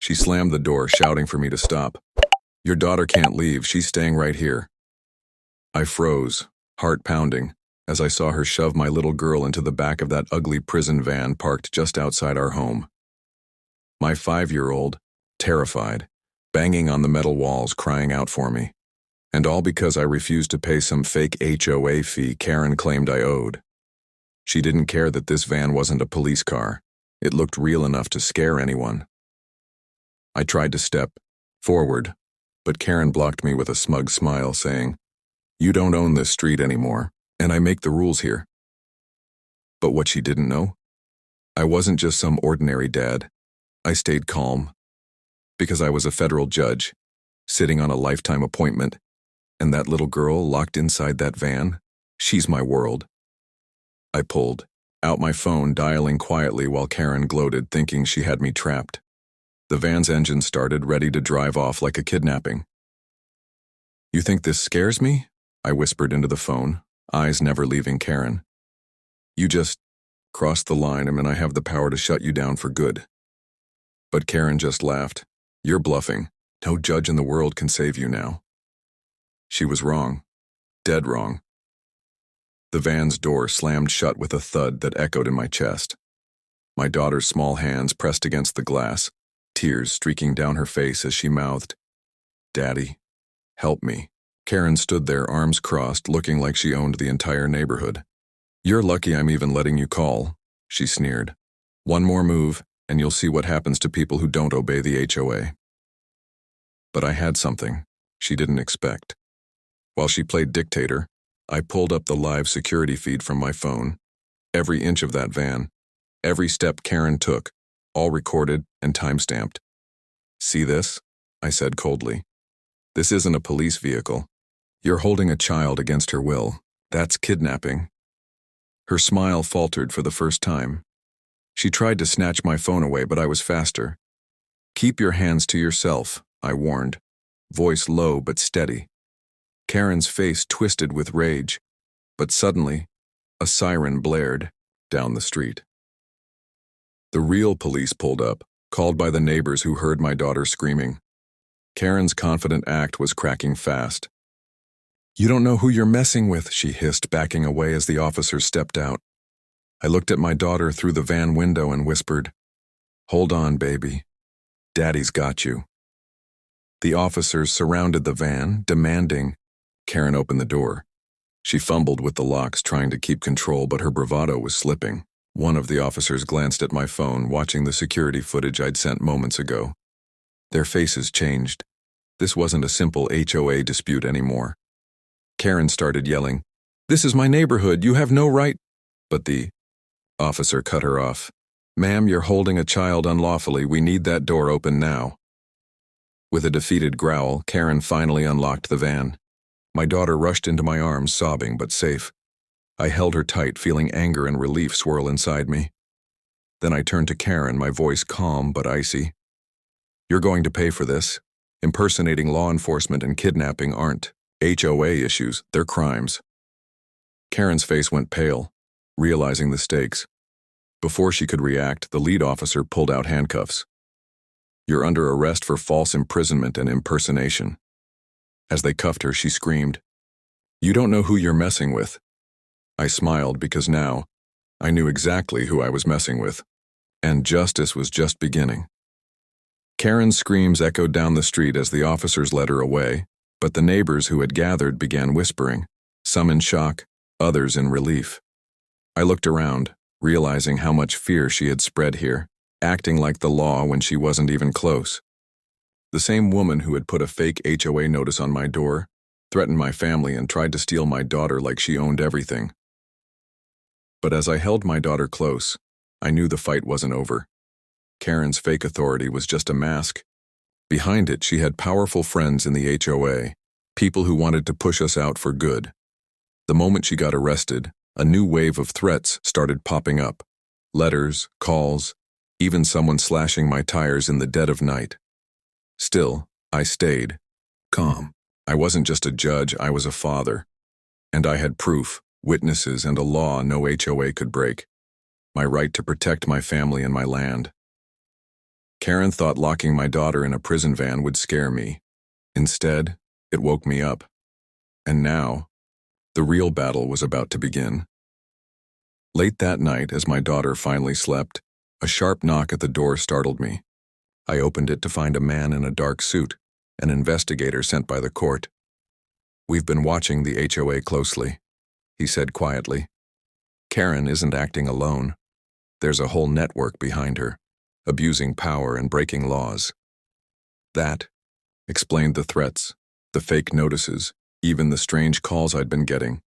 She slammed the door, shouting for me to stop. "Your daughter can't leave. She's staying right here." I froze, heart pounding, as I saw her shove my little girl into the back of that ugly prison van parked just outside our home. My 5-year-old, terrified, banging on the metal walls, crying out for me. And all because I refused to pay some fake HOA fee Karen claimed I owed. She didn't care that this van wasn't a police car. It looked real enough to scare anyone. I tried to step forward, but Karen blocked me with a smug smile, saying, "You don't own this street anymore, and I make the rules here." But what she didn't know? I wasn't just some ordinary dad. I stayed calm, because I was a federal judge, sitting on a lifetime appointment, and that little girl locked inside that van, she's my world. I pulled out my phone, dialing quietly while Karen gloated, thinking she had me trapped. The van's engine started, ready to drive off like a kidnapping. "You think this scares me?" I whispered into the phone, eyes never leaving Karen. "You just crossed the line and I have the power to shut you down for good." But Karen just laughed. "You're bluffing. No judge in the world can save you now." She was wrong. Dead wrong. The van's door slammed shut with a thud that echoed in my chest. My daughter's small hands pressed against the glass, tears streaking down her face as she mouthed, "Daddy, help me." Karen stood there, arms crossed, looking like she owned the entire neighborhood. "You're lucky I'm even letting you call," she sneered. "One more move, and you'll see what happens to people who don't obey the HOA." But I had something she didn't expect. While she played dictator, I pulled up the live security feed from my phone. Every inch of that van, every step Karen took, all recorded and time-stamped. "See this?" I said coldly. "This isn't a police vehicle. You're holding a child against her will. That's kidnapping." Her smile faltered for the first time. She tried to snatch my phone away, but I was faster. "Keep your hands to yourself," I warned, voice low but steady. Karen's face twisted with rage, but suddenly, a siren blared down the street. The real police pulled up, called by the neighbors who heard my daughter screaming. Karen's confident act was cracking fast. "You don't know who you're messing with," she hissed, backing away as the officers stepped out. I looked at my daughter through the van window and whispered, "Hold on, baby. Daddy's got you." The officers surrounded the van, demanding. Karen opened the door. She fumbled with the locks, trying to keep control, but her bravado was slipping. One of the officers glanced at my phone, watching the security footage I'd sent moments ago. Their faces changed. This wasn't a simple HOA dispute anymore. Karen started yelling, "This is my neighborhood. You have no right." But the officer cut her off. "Ma'am, you're holding a child unlawfully. We need that door open now." With a defeated growl, Karen finally unlocked the van. My daughter rushed into my arms, sobbing but safe. I held her tight, feeling anger and relief swirl inside me. Then I turned to Karen, my voice calm but icy. "You're going to pay for this. Impersonating law enforcement and kidnapping aren't HOA issues, they're crimes." Karen's face went pale, realizing the stakes. Before she could react, the lead officer pulled out handcuffs. "You're under arrest for false imprisonment and impersonation." As they cuffed her, she screamed, "You don't know who you're messing with." I smiled because now I knew exactly who I was messing with, and justice was just beginning. Karen's screams echoed down the street as the officers led her away, but the neighbors who had gathered began whispering, some in shock, others in relief. I looked around, realizing how much fear she had spread here, acting like the law when she wasn't even close. The same woman who had put a fake HOA notice on my door, threatened my family, and tried to steal my daughter like she owned everything. But as I held my daughter close, I knew the fight wasn't over. Karen's fake authority was just a mask. Behind it, she had powerful friends in the HOA, people who wanted to push us out for good. The moment she got arrested, a new wave of threats started popping up. Letters, calls, even someone slashing my tires in the dead of night. Still, I stayed calm. I wasn't just a judge, I was a father. And I had proof, witnesses, and a law no HOA could break. My right to protect my family and my land. Karen thought locking my daughter in a prison van would scare me. Instead, it woke me up. And now, the real battle was about to begin. Late that night, as my daughter finally slept, a sharp knock at the door startled me. I opened it to find a man in a dark suit, an investigator sent by the court. "We've been watching the HOA closely," he said quietly. "Karen isn't acting alone. There's a whole network behind her, abusing power and breaking laws." That explained the threats, the fake notices, even the strange calls I'd been getting.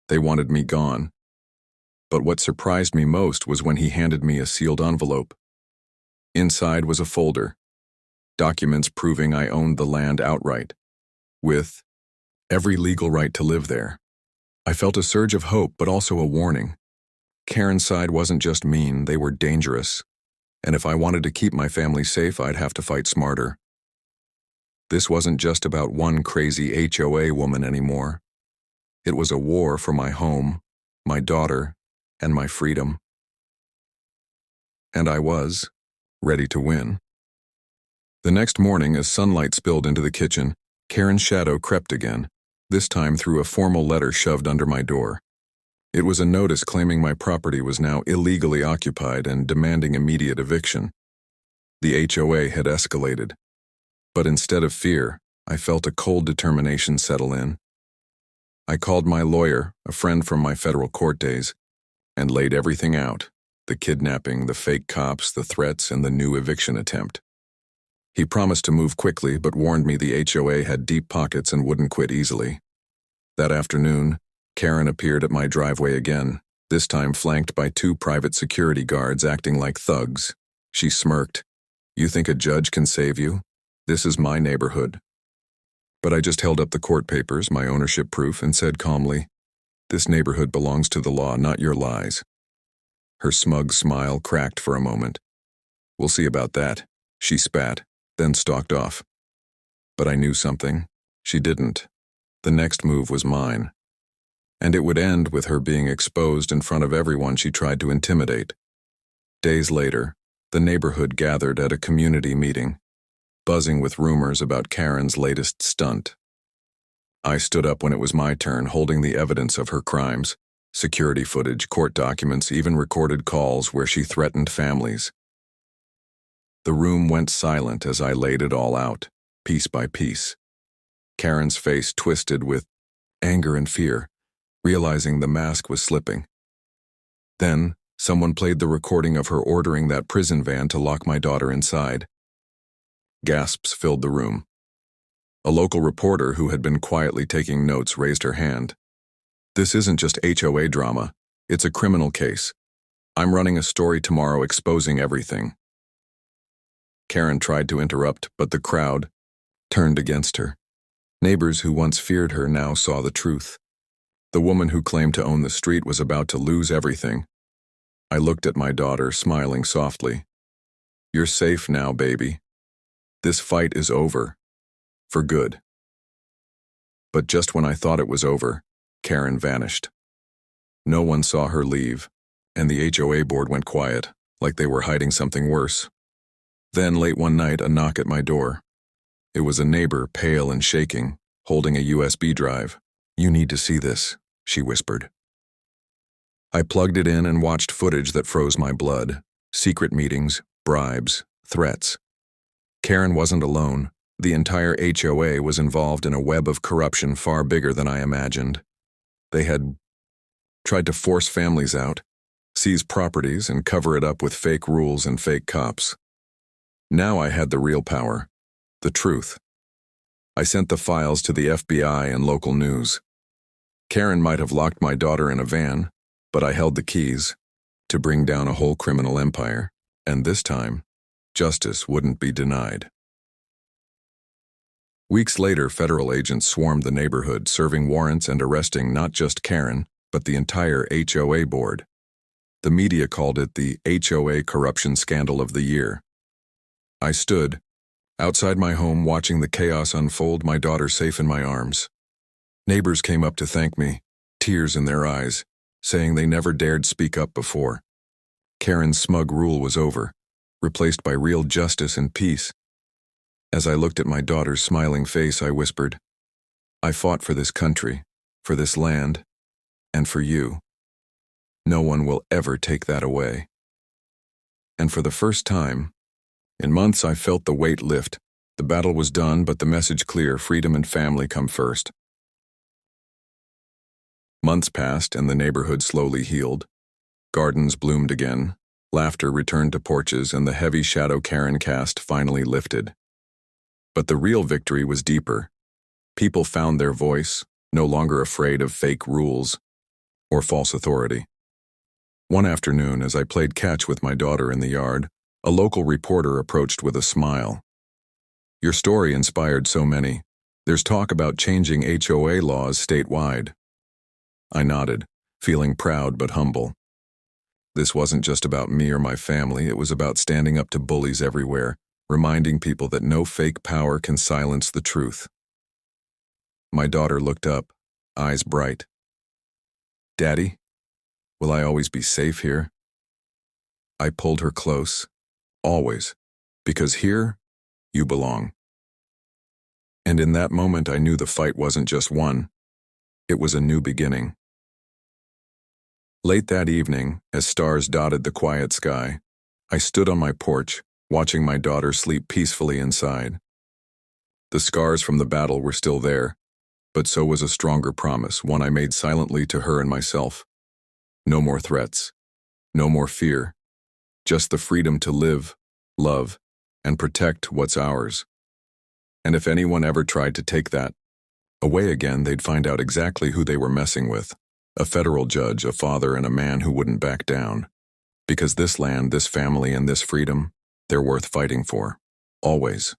They wanted me gone. But what surprised me most was when he handed me a sealed envelope. Inside was a folder, documents proving I owned the land outright, with every legal right to live there. I felt a surge of hope, but also a warning. Karen's side wasn't just mean, they were dangerous. And if I wanted to keep my family safe, I'd have to fight smarter. This wasn't just about one crazy HOA woman anymore. It was a war for my home, my daughter, and my freedom. And I was ready to win. The next morning, as sunlight spilled into the kitchen, Karen's shadow crept again, this time through a formal letter shoved under my door. It was a notice claiming my property was now illegally occupied and demanding immediate eviction. The HOA had escalated. But instead of fear, I felt a cold determination settle in. I called my lawyer, a friend from my federal court days, and laid everything out: the kidnapping, the fake cops, the threats, and the new eviction attempt. He promised to move quickly, but warned me the HOA had deep pockets and wouldn't quit easily. That afternoon, Karen appeared at my driveway again, this time flanked by 2 private security guards acting like thugs. She smirked. "You think a judge can save you? This is my neighborhood." But I just held up the court papers, my ownership proof, and said calmly, "This neighborhood belongs to the law, not your lies." Her smug smile cracked for a moment. "We'll see about that," she spat, then stalked off. But I knew something. She didn't. The next move was mine. And it would end with her being exposed in front of everyone she tried to intimidate. Days later, the neighborhood gathered at a community meeting, buzzing with rumors about Karen's latest stunt. I stood up when it was my turn, holding the evidence of her crimes: security footage, court documents, even recorded calls where she threatened families. The room went silent as I laid it all out, piece by piece. Karen's face twisted with anger and fear, realizing the mask was slipping. Then, someone played the recording of her ordering that prison van to lock my daughter inside. Gasps filled the room. A local reporter who had been quietly taking notes raised her hand. "This isn't just HOA drama, it's a criminal case. I'm running a story tomorrow exposing everything." Karen tried to interrupt, but the crowd turned against her. Neighbors who once feared her now saw the truth. The woman who claimed to own the street was about to lose everything. I looked at my daughter, smiling softly. "You're safe now, baby. This fight is over. For good." But just when I thought it was over, Karen vanished. No one saw her leave, and the HOA board went quiet, like they were hiding something worse. Then, late one night, a knock at my door. It was a neighbor, pale and shaking, holding a USB drive. "You need to see this," she whispered. I plugged it in and watched footage that froze my blood: secret meetings, bribes, threats. Karen wasn't alone. The entire HOA was involved in a web of corruption far bigger than I imagined. They had tried to force families out, seize properties, and cover it up with fake rules and fake cops. Now I had the real power, the truth. I sent the files to the FBI and local news. Karen might have locked my daughter in a van, but I held the keys to bring down a whole criminal empire, and this time, justice wouldn't be denied. Weeks later, federal agents swarmed the neighborhood, serving warrants and arresting not just Karen, but the entire HOA board. The media called it the HOA corruption scandal of the year. I stood outside my home watching the chaos unfold, my daughter safe in my arms. Neighbors came up to thank me, tears in their eyes, saying they never dared speak up before. Karen's smug rule was over. replaced by real justice and peace. As I looked at my daughter's smiling face, I whispered, "I fought for this country, for this land, and for you. No one will ever take that away." And for the first time in months, I felt the weight lift. The battle was done, but the message clear: freedom and family come first. Months passed, and the neighborhood slowly healed. Gardens bloomed again, laughter returned to porches, and the heavy shadow Karen cast finally lifted. But the real victory was deeper. People found their voice, no longer afraid of fake rules or false authority. One afternoon, as I played catch with my daughter in the yard, a local reporter approached with a smile. "Your story inspired so many. There's talk about changing HOA laws statewide." I nodded, feeling proud but humble. This wasn't just about me or my family, it was about standing up to bullies everywhere, reminding people that no fake power can silence the truth. My daughter looked up, eyes bright. "Daddy, will I always be safe here?" I pulled her close. "Always, because here, you belong." And in that moment, I knew the fight wasn't just won. It was a new beginning. Late that evening, as stars dotted the quiet sky, I stood on my porch, watching my daughter sleep peacefully inside. The scars from the battle were still there, but so was a stronger promise, one I made silently to her and myself. No more threats, no more fear, just the freedom to live, love, and protect what's ours. And if anyone ever tried to take that away again, they'd find out exactly who they were messing with: a federal judge, a father, and a man who wouldn't back down. Because this land, this family, and this freedom, they're worth fighting for. Always.